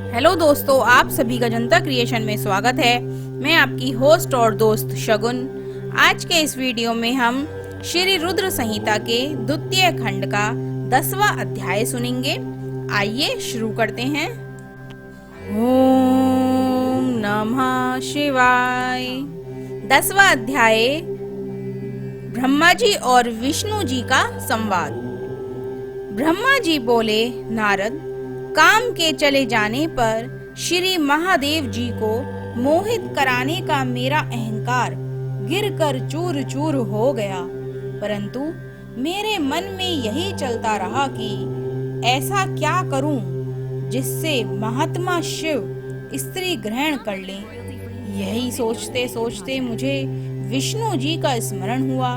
Hello दोस्तों, आप सभी का जनता क्रिएशन में स्वागत है। मैं आपकी होस्ट और दोस्त शगुन। आज के इस वीडियो में हम श्री रुद्र संहिता के द्वितीय खंड का 10वां अध्याय सुनेंगे। आइए शुरू करते हैं। ओम नमः शिवाय। 10वां अध्याय, ब्रह्मा जी और विष्णु जी का संवाद। ब्रह्मा जी बोले, नारद, काम के चले जाने पर श्री महादेव जी को मोहित कराने का मेरा अहंकार गिरकर चूर चूर हो गया, परंतु मेरे मन में यही चलता रहा कि ऐसा क्या करूं जिससे महात्मा शिव स्त्री ग्रहण कर लें। यही सोचते सोचते मुझे विष्णु जी का स्मरण हुआ।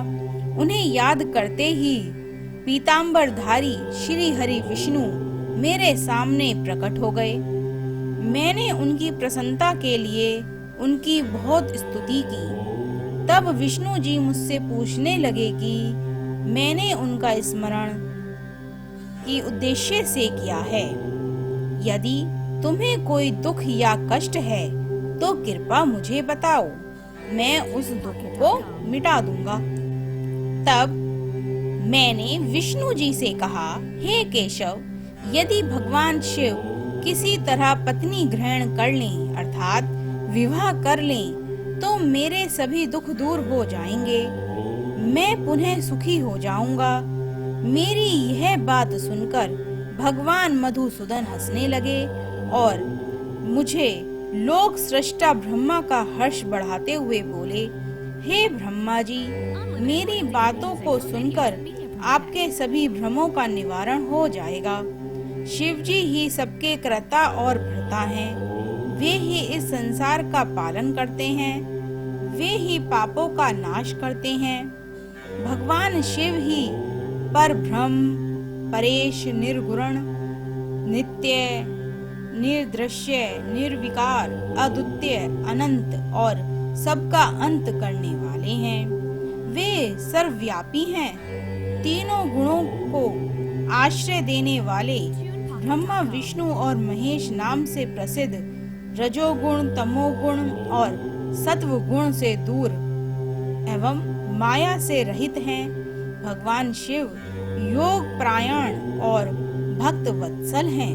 उन्हें याद करते ही पीतांबरधारी श्री हरि विष्णु मेरे सामने प्रकट हो गए। मैंने उनकी प्रसन्नता के लिए उनकी बहुत स्तुति की। तब विष्णु जी मुझसे पूछने लगे कि मैंने उनका स्मरण की उद्देश्य से किया है। यदि तुम्हें कोई दुख या कष्ट है तो कृपा मुझे बताओ, मैं उस दुख को मिटा दूंगा। तब मैंने विष्णु जी से कहा, हे केशव, यदि भगवान शिव किसी तरह पत्नी ग्रहण कर लें अर्थात विवाह कर लें तो मेरे सभी दुख दूर हो जाएंगे, मैं पुनः सुखी हो जाऊंगा। मेरी यह बात सुनकर भगवान मधुसूदन हंसने लगे और मुझे लोक सृष्टा ब्रह्मा का हर्ष बढ़ाते हुए बोले, हे ब्रह्मा जी, मेरी बातों को सुनकर आपके सभी भ्रमों का निवारण हो जाएगा। शिव जी ही सबके कर्ता और भर्ता हैं। वे ही इस संसार का पालन करते हैं, वे ही पापों का नाश करते हैं। भगवान शिव ही परब्रह्म, परेश, निर्गुण, नित्य, निर्दृश्य, निर्विकार, अद्वितीय, अनंत और सबका अंत करने वाले हैं। वे सर्वव्यापी हैं। तीनों गुणों को आश्रय देने वाले ब्रह्मा, विष्णु और महेश नाम से प्रसिद्ध रजोगुण, तमोगुण और सत्व गुण से दूर एवं माया से रहित हैं। भगवान शिव योग परायण और भक्त वत्सल हैं।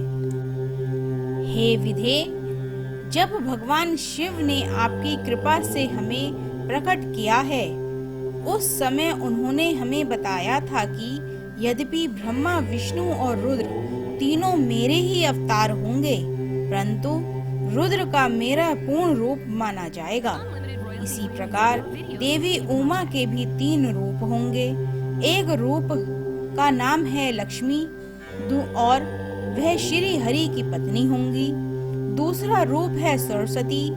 हे विधे, जब भगवान शिव ने आपकी कृपा से हमें प्रकट किया है, उस समय उन्होंने हमें बताया था कि यद्यपि ब्रह्मा, विष्णु और रुद्र तीनों मेरे ही अवतार होंगे, परंतु रुद्र का मेरा पूर्ण रूप माना जाएगा। इसी प्रकार देवी उमा के भी 3 रूप होंगे। एक रूप का नाम है लक्ष्मी और वह श्री हरि की पत्नी होंगी। दूसरा रूप है सरस्वती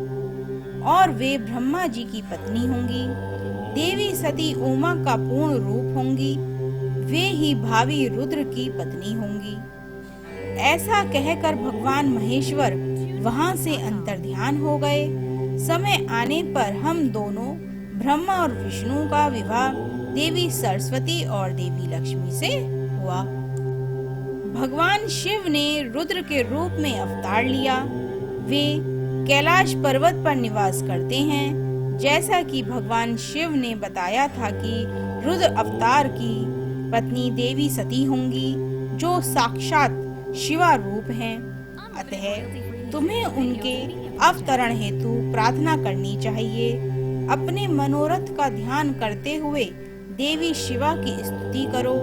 और वे ब्रह्मा जी की पत्नी होंगी। देवी सती उमा का पूर्ण रूप होंगी, वे ही भावी रुद्र की पत्नी होंगी। ऐसा कहकर भगवान महेश्वर वहां से अंतर्ध्यान हो गए। समय आने पर हम दोनों ब्रह्मा और विष्णु का विवाह देवी सरस्वती और देवी लक्ष्मी से हुआ। भगवान शिव ने रुद्र के रूप में अवतार लिया। वे कैलाश पर्वत पर निवास करते हैं। जैसा कि भगवान शिव ने बताया था कि रुद्र अवतार की पत्नी देवी सती होंगी, जो साक्षात शिवा रूप हैं। अतः तुम्हें उनके अवतरण हेतु प्रार्थना करनी चाहिए। अपने मनोरथ का ध्यान करते हुए देवी शिवा की स्तुति करो।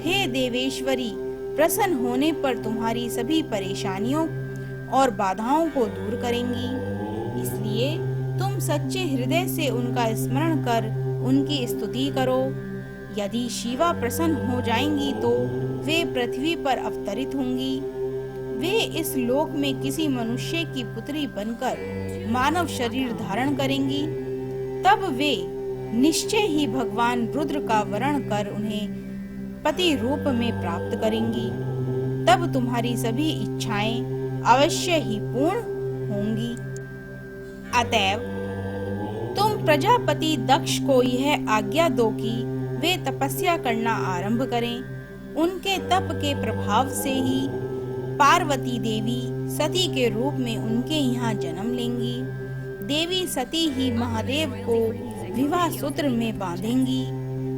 हे देवेश्वरी, प्रसन्न होने पर तुम्हारी सभी परेशानियों और बाधाओं को दूर करेंगी। इसलिए तुम सच्चे हृदय से उनका स्मरण कर उनकी स्तुति करो। यदि शिवा प्रसन्न हो जाएंगी तो वे पृथ्वी पर अवतरित होंगी। वे इस लोक में किसी मनुष्य की पुत्री बनकर मानव शरीर धारण करेंगी। तब वे निश्चय ही भगवान रुद्र का वरण कर उन्हें पति रूप में प्राप्त करेंगी। तब तुम्हारी सभी इच्छाएं अवश्य ही पूर्ण होंगी। अतएव तुम प्रजापति दक्ष को यह आज्ञा दो कि वे तपस्या करना आरंभ करें। उनके तप के प्रभाव से ही पार्वती देवी सती के रूप में उनके यहाँ जन्म लेंगी। देवी सती ही महादेव को विवाह सूत्र में बांधेंगी।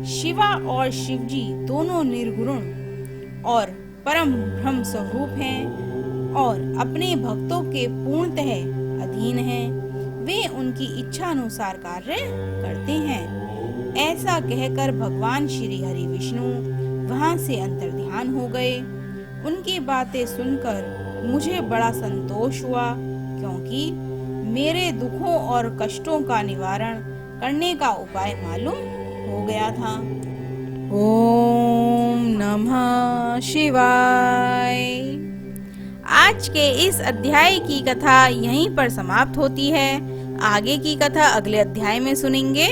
शिवा और शिवजी दोनों निर्गुण और परम ब्रह्म स्वरूप हैं और अपने भक्तों के पूर्णतः अधीन हैं। वे उनकी इच्छा अनुसार कार्य करते हैं। ऐसा कहकर भगवान श्री हरि विष्णु वहां से अंतर्ध्यान हो गए। उनकी बातें सुनकर मुझे बड़ा संतोष हुआ, क्योंकि मेरे दुखों और कष्टों का निवारण करने का उपाय मालूम हो गया था। ओम नमः शिवाय। आज के इस अध्याय की कथा यहीं पर समाप्त होती है। आगे की कथा अगले अध्याय में सुनेंगे।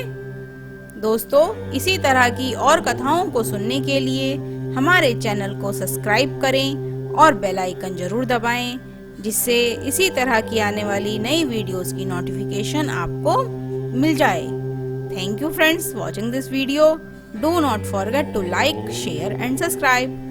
दोस्तों, इसी तरह की और कथाओं को सुनने के लिए हमारे चैनल को सब्सक्राइब करें और बेल आइकन जरूर दबाएं, जिससे इसी तरह की आने वाली नई वीडियोस की नोटिफिकेशन आपको मिल जाए। Thank you friends watching this video. Do not forget to like, share and subscribe.